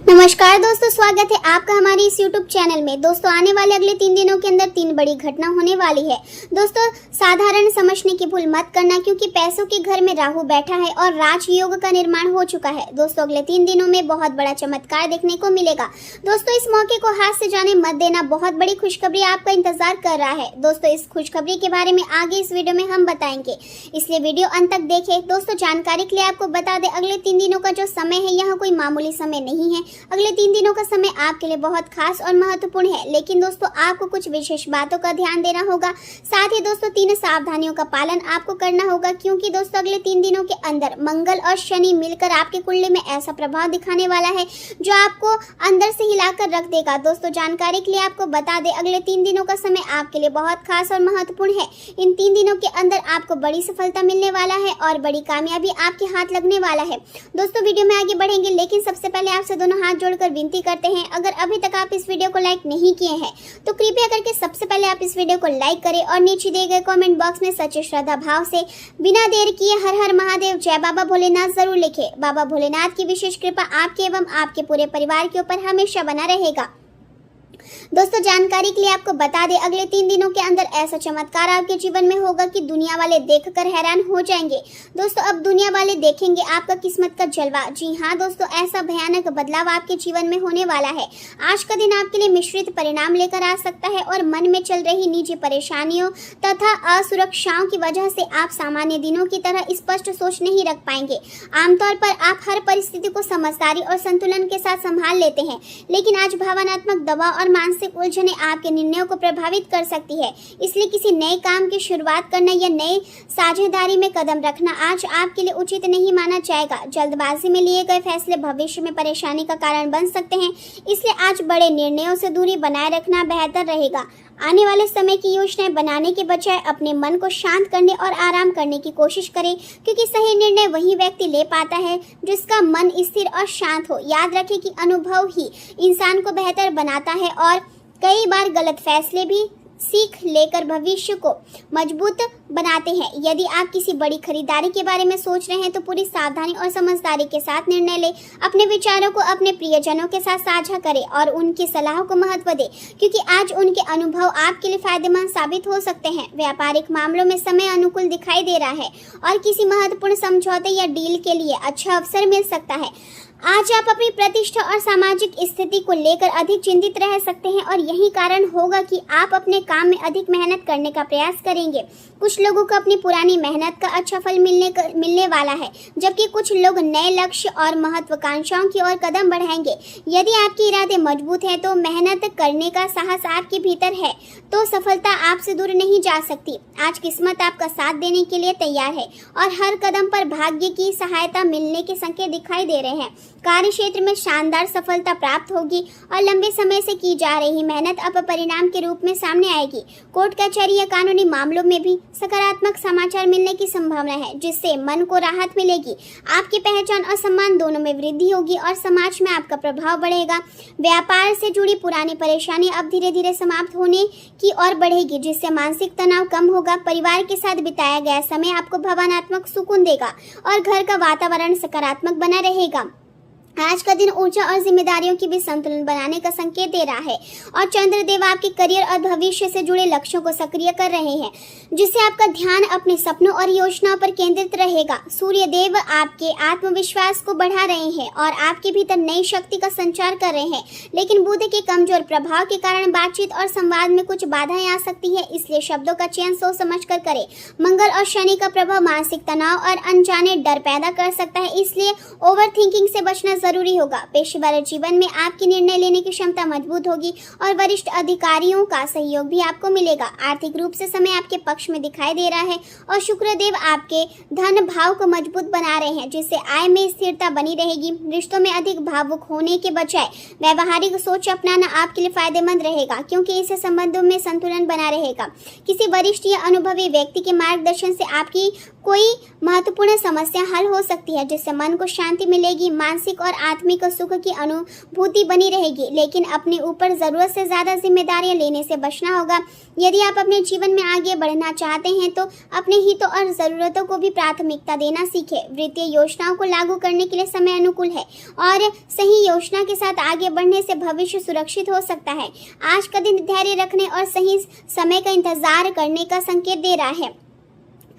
नमस्कार दोस्तों, स्वागत है आपका हमारे इस YouTube चैनल में। दोस्तों, आने वाले अगले 3 दिनों के अंदर 3 बड़ी घटना होने वाली है। दोस्तों, साधारण समझने की भूल मत करना, क्योंकि पैसों के घर में राहु बैठा है और राजयोग का निर्माण हो चुका है। दोस्तों, अगले 3 दिनों में बहुत बड़ा चमत्कार देखने को मिलेगा। दोस्तों, इस मौके को हाथ से जाने मत देना, बहुत बड़ी खुशखबरी आपका इंतजार कर रहा है। दोस्तों, इस खुशखबरी के बारे में आगे इस वीडियो में हम बताएंगे, इसलिए वीडियो अंत तक देखें। दोस्तों, जानकारी के लिए आपको बता दें, अगले 3 दिनों का जो समय है, यहाँ कोई मामूली समय नहीं है। अगले 3 दिनों का समय आपके लिए बहुत खास और महत्वपूर्ण है, लेकिन दोस्तों आपको कुछ विशेष बातों का ध्यान देना होगा। साथ ही दोस्तों 3 सावधानियों का पालन आपको करना होगा, क्योंकि दोस्तों अगले 3 दिनों के अंदर मंगल और शनि मिलकर आपके कुंडली में ऐसा प्रभाव दिखाने वाला है जो आपको अंदर से हिलाकर रख देगा। दोस्तों, जानकारी के लिए आपको बता दें, अगले 3 दिनों का समय आपके लिए बहुत खास और महत्वपूर्ण है। इन 3 दिनों के अंदर आपको बड़ी सफलता मिलने वाला है और बड़ी कामयाबी आपके हाथ लगने वाला है। दोस्तों, वीडियो में आगे बढ़ेंगे, लेकिन सबसे पहले आपसे दोनों हाथ जोड़कर विनती करते हैं, अगर अभी तक आप इस वीडियो को लाइक नहीं किए हैं तो कृपया करके सबसे पहले आप इस वीडियो को लाइक करें और नीचे दिए गए कमेंट बॉक्स में सच्चे श्रद्धा भाव से बिना देर किए हर हर महादेव, जय बाबा भोलेनाथ जरूर लिखें। बाबा भोलेनाथ की विशेष कृपा आपके एवं आपके पूरे परिवार के ऊपर हमेशा बना रहेगा। दोस्तों, जानकारी के लिए आपको बता दें, अगले 3 दिनों के अंदर ऐसा चमत्कार आपके जीवन में होगा कि दुनिया वाले देखकर हैरान हो जाएंगे। दोस्तों, अब दुनिया वाले देखेंगे आपका किस्मत का जलवा। जी हाँ दोस्तों, ऐसा भयानक बदलाव आपके जीवन में होने वाला है। आज का दिन आपके लिए मिश्रित परिणाम लेकर आ सकता है और मन में चल रही निजी परेशानियों तथा असुरक्षाओं की वजह से आप सामान्य दिनों की तरह स्पष्ट सोच नहीं रख पाएंगे। आमतौर पर आप हर परिस्थिति को समझदारी और संतुलन के साथ संभाल लेते हैं, लेकिन आज भावनात्मक दबाव और मानसिक उलझने आपके निर्णयों को प्रभावित कर सकती है। इसलिए किसी नए काम की शुरुआत करना या नए साझेदारी में कदम रखना आज आपके लिए उचित नहीं माना जाएगा। जल्दबाजी में लिए गए फैसले भविष्य में परेशानी का कारण बन सकते हैं, इसलिए आज बड़े निर्णयों से दूरी बनाए रखना बेहतर रहेगा। आने वाले समय की योजनाएं बनाने के बजाय अपने मन को शांत करने और आराम करने की कोशिश करें, क्योंकि सही निर्णय वही व्यक्ति ले पाता है जिसका मन स्थिर और शांत हो। याद रखें कि अनुभव ही इंसान को बेहतर बनाता है और कई बार गलत फैसले भी सीख लेकर भविष्य को मजबूत बनाते हैं। यदि आप किसी बड़ी खरीदारी के बारे में सोच रहे हैं तो पूरी सावधानी और समझदारी के साथ निर्णय लें। अपने विचारों को अपने प्रियजनों के साथ साझा करें और उनकी सलाह को महत्व दें, क्योंकि आज उनके अनुभव आपके लिए फायदेमंद साबित हो सकते हैं। व्यापारिक मामलों में समय अनुकूल दिखाई दे रहा है और किसी महत्वपूर्ण समझौते या डील के लिए अच्छा अवसर मिल सकता है। आज आप अपनी प्रतिष्ठा और सामाजिक स्थिति को लेकर अधिक चिंतित रह सकते हैं और यही कारण होगा कि आप अपने काम में अधिक मेहनत करने का प्रयास करेंगे। कुछ लोगों को अपनी पुरानी मेहनत का अच्छा फल मिलने वाला है, जबकि कुछ लोग नए लक्ष्य और महत्वाकांक्षाओं की ओर कदम बढ़ाएंगे। यदि आपके इरादे मजबूत हैं तो मेहनत करने का साहस आपके भीतर है तो सफलता आपसे दूर नहीं जा सकती। आज किस्मत आपका साथ देने के लिए तैयार है और हर कदम पर भाग्य की सहायता मिलने के संकेत दिखाई दे रहे हैं। कार्य क्षेत्र में शानदार सफलता प्राप्त होगी और लंबे समय से की जा रही मेहनत अब परिणाम के रूप में सामने आएगी। कोर्ट कचहरी या कानूनी मामलों में भी सकारात्मक समाचार मिलने की संभावना है, जिससे मन को राहत मिलेगी। आपकी पहचान और सम्मान दोनों में वृद्धि होगी और समाज में आपका प्रभाव बढ़ेगा। व्यापार से जुड़ी पुरानी परेशानी अब धीरे धीरे समाप्त होने की ओर बढ़ेगी, जिससे मानसिक तनाव कम होगा। परिवार के साथ बिताया गया समय आपको भावनात्मक सुकून देगा और घर का वातावरण सकारात्मक बना रहेगा। आज का दिन ऊर्जा और जिम्मेदारियों की भी संतुलन बनाने का संकेत दे रहा है और चंद्रदेव आपके करियर और भविष्य से जुड़े लक्ष्यों को सक्रिय कर रहे हैं, जिससे आपका ध्यान अपने सपनों और योजनाओं पर केंद्रित रहेगा। सूर्य देव आपके आत्मविश्वास को बढ़ा रहे हैं और आपके भीतर नई शक्ति का संचार कर रहे हैं, लेकिन बुध के कमजोर प्रभाव के कारण बातचीत और संवाद में कुछ बाधाएं आ सकती है, इसलिए शब्दों का चयन सोच समझ कर करें। मंगल और शनि का प्रभाव मानसिक तनाव और अनजाने डर पैदा कर सकता है, इसलिए ओवर थिंकिंग से बचना जरूरी होगा। पेशेवर जीवन में आपकी निर्णय लेने की क्षमता मजबूत होगी और वरिष्ठ अधिकारियों का सहयोग भी आपको मिलेगा। आर्थिक रूप से समय आपके पक्ष में दिखाई दे रहा है और शुक्र देव आपके धन भाव को मजबूत बना रहे हैं, जिससे आय में स्थिरता बनी रहेगी। रिश्तों में अधिक भावुक होने के बजाय व्यवहारिक सोच अपनाना आपके लिए फायदेमंद रहेगा, क्योंकि इससे संबंधों में संतुलन बना रहेगा। किसी वरिष्ठ या अनुभवी व्यक्ति के मार्गदर्शन से आपकी कोई महत्वपूर्ण समस्या हल हो सकती है जिससे मन को शांति मिलेगी, मानसिक और आत्मिक सुख की अनुभूति बनी रहेगी। लेकिन अपने ऊपर जरूरत से ज्यादा जिम्मेदारियां लेने से बचना होगा। यदि आप अपने जीवन में आगे बढ़ना चाहते हैं तो अपने हितों और जरूरतों को भी प्राथमिकता देना सीखें। वित्तीय योजनाओं को लागू करने के लिए समय अनुकूल है और सही योजना के साथ आगे बढ़ने से भविष्य सुरक्षित हो सकता है। आज का दिन धैर्य रखने और सही समय का इंतजार करने का संकेत दे रहा है।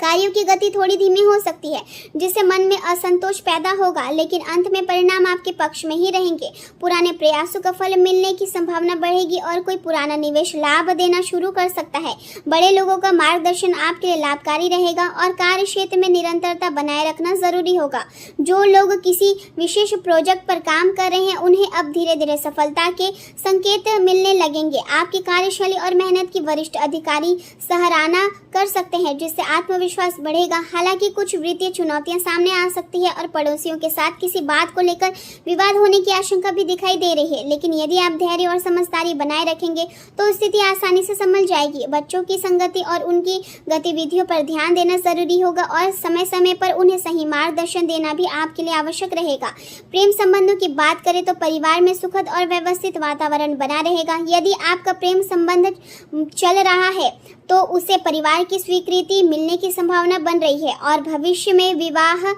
कार्यों की गति थोड़ी धीमी हो सकती है जिससे मन में असंतोष पैदा होगा, लेकिन अंत में परिणाम आपके पक्ष में ही रहेंगे। पुराने प्रयासों का फल मिलने की संभावना बढ़ेगी और कोई पुराना निवेश लाभ देना शुरू कर सकता है। बड़े लोगों का मार्गदर्शन आपके लिए लाभकारी रहेगा और कार्य क्षेत्र में निरंतरता बनाए रखना जरूरी होगा। जो लोग किसी विशेष प्रोजेक्ट पर काम कर रहे हैं उन्हें अब धीरे धीरे सफलता के संकेत मिलने लगेंगे। आपकी कार्यशैली और मेहनत की वरिष्ठ अधिकारी सराहना कर सकते हैं जिससे आत्मविश्वास बढ़ेगा। हालांकि कुछ वित्तीय चुनौतियां सामने आ सकती है और पड़ोसियों के साथ किसी बात को लेकर विवाद होने की आशंका भी दिखाई दे रही है, लेकिन यदि आप धैर्य और समझदारी बनाए रखेंगे तो स्थिति आसानी से संभल जाएगी। बच्चों की संगति और उनकी गतिविधियों पर ध्यान देना जरूरी होगा और समय समय पर उन्हें सही मार्गदर्शन देना भी आपके लिए आवश्यक रहेगा। प्रेम संबंधों की बात करें तो परिवार में सुखद और व्यवस्थित वातावरण बना रहेगा। यदि आपका प्रेम संबंध चल रहा है तो उसे परिवार की स्वीकृति मिलने की संभावना बन रही है और भविष्य में विवाह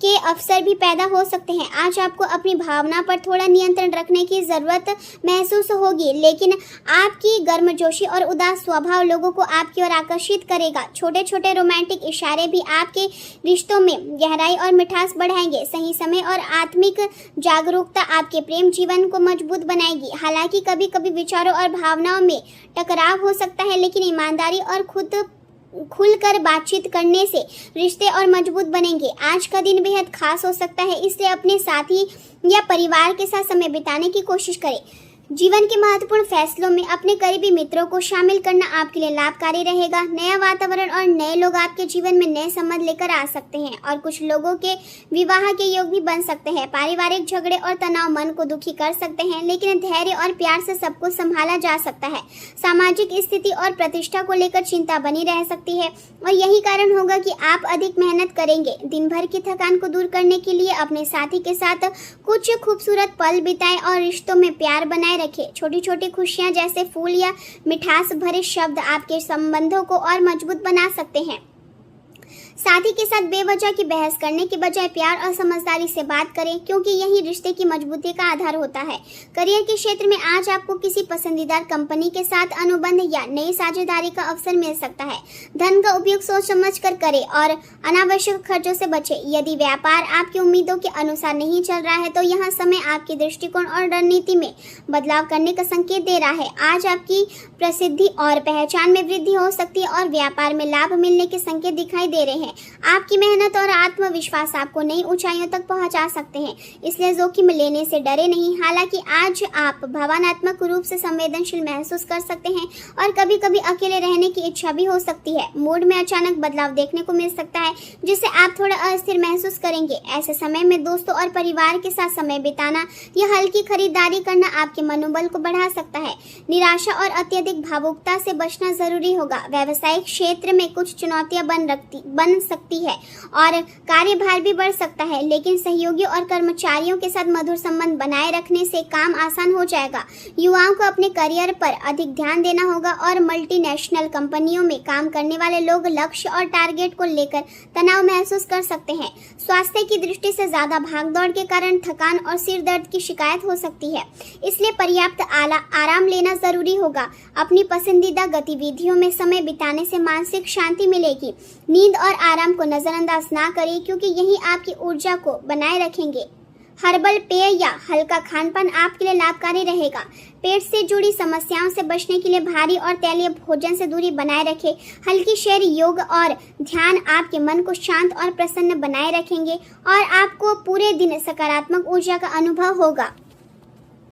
के अवसर भी पैदा हो सकते हैं। आज आपको अपनी भावना पर थोड़ा नियंत्रण रखने की जरूरत महसूस होगी, लेकिन आपकी गर्मजोशी और उदास स्वभाव लोगों को आपकी ओर आकर्षित करेगा। छोटे छोटे रोमांटिक इशारे भी आपके रिश्तों में गहराई और मिठास बढ़ाएंगे। सही समय और आत्मिक जागरूकता आपके प्रेम जीवन को मजबूत बनाएगी। हालांकि कभी कभी विचारों और भावनाओं में टकराव हो सकता है, लेकिन ईमानदारी और खुलकर बातचीत करने से रिश्ते और मजबूत बनेंगे। आज का दिन बेहद खास हो सकता है, इसलिए अपने साथी या परिवार के साथ समय बिताने की कोशिश करें। जीवन के महत्वपूर्ण फैसलों में अपने करीबी मित्रों को शामिल करना आपके लिए लाभकारी रहेगा। नया वातावरण और नए लोग आपके जीवन में नए संबंध लेकर आ सकते हैं और कुछ लोगों के विवाह के योग भी बन सकते हैं। पारिवारिक झगड़े और तनाव मन को दुखी कर सकते हैं, लेकिन धैर्य और प्यार से सबको संभाला जा सकता है। सामाजिक स्थिति और प्रतिष्ठा को लेकर चिंता बनी रह सकती है और यही कारण होगा कि आप अधिक मेहनत करेंगे। दिन भर की थकान को दूर करने के लिए अपने साथी के साथ कुछ खूबसूरत पल बिताएं और रिश्तों में प्यार बनाए रखें। छोटी छोटी खुशियां जैसे फूल या मिठास भरे शब्द आपके संबंधों को और मजबूत बना सकते हैं। साथी के साथ बेवजह की बहस करने के बजाय प्यार और समझदारी से बात करें, क्योंकि यही रिश्ते की मजबूती का आधार होता है। करियर के क्षेत्र में आज आपको किसी पसंदीदा कंपनी के साथ अनुबंध या नई साझेदारी का अवसर मिल सकता है। धन का उपयोग सोच समझ कर करें और अनावश्यक खर्चों से बचें। यदि व्यापार आपकी उम्मीदों के अनुसार नहीं चल रहा है तो यह समय आपकी दृष्टिकोण और रणनीति में बदलाव करने का संकेत दे रहा है। आज आपकी प्रसिद्धि और पहचान में वृद्धि हो सकती है और व्यापार में लाभ मिलने के संकेत दिखाई दे रहे हैं। आपकी मेहनत और आत्मविश्वास आपको नई ऊंचाइयों तक पहुंचा सकते हैं, इसलिए जोखिम लेने से डरे नहीं। हालांकि आज आप भावनात्मक रूप से संवेदनशील महसूस कर सकते हैं और कभी कभी अकेले रहने की इच्छा भी हो सकती है। मूड में अचानक बदलाव देखने को मिल सकता है जिससे आप थोड़ा अस्थिर महसूस करेंगे। ऐसे समय में दोस्तों और परिवार के साथ समय बिताना या हल्की खरीदारी करना आपके मनोबल को बढ़ा सकता है। निराशा और अत्यधिक भावुकता से बचना जरूरी होगा। व्यावसायिक क्षेत्र में कुछ चुनौतियां बन सकती है और कार्यभार भी बढ़ सकता है, लेकिन सहयोगियों और कर्मचारियों के साथ मधुर संबंध बनाए रखने से काम आसान हो जाएगा। युवाओं को अपने करियर पर अधिक ध्यान देना होगा और मल्टीनेशनल कंपनियों में काम करने वाले लोग लक्ष्य और टारगेट को लेकर तनाव महसूस कर सकते हैं। स्वास्थ्य की दृष्टि से ज्यादा भागदौड़ के कारण थकान और सिर दर्द की शिकायत हो सकती है, इसलिए पर्याप्त आराम लेना जरूरी होगा। अपनी पसंदीदा गतिविधियों में समय बिताने से मानसिक शांति मिलेगी। नींद और आराम को नजरअंदाज ना करें, क्योंकि यही आपकी ऊर्जा को बनाए रखेंगे। हर्बल पेय या हल्का खानपान आपके लिए लाभकारी रहेगा। पेट से जुड़ी समस्याओं से बचने के लिए भारी और तैलीय भोजन से दूरी बनाए रखें। हल्की सैर, योग और ध्यान आपके मन को शांत और प्रसन्न बनाए रखेंगे और आपको पूरे दिन सकारात्मक ऊर्जा का अनुभव होगा।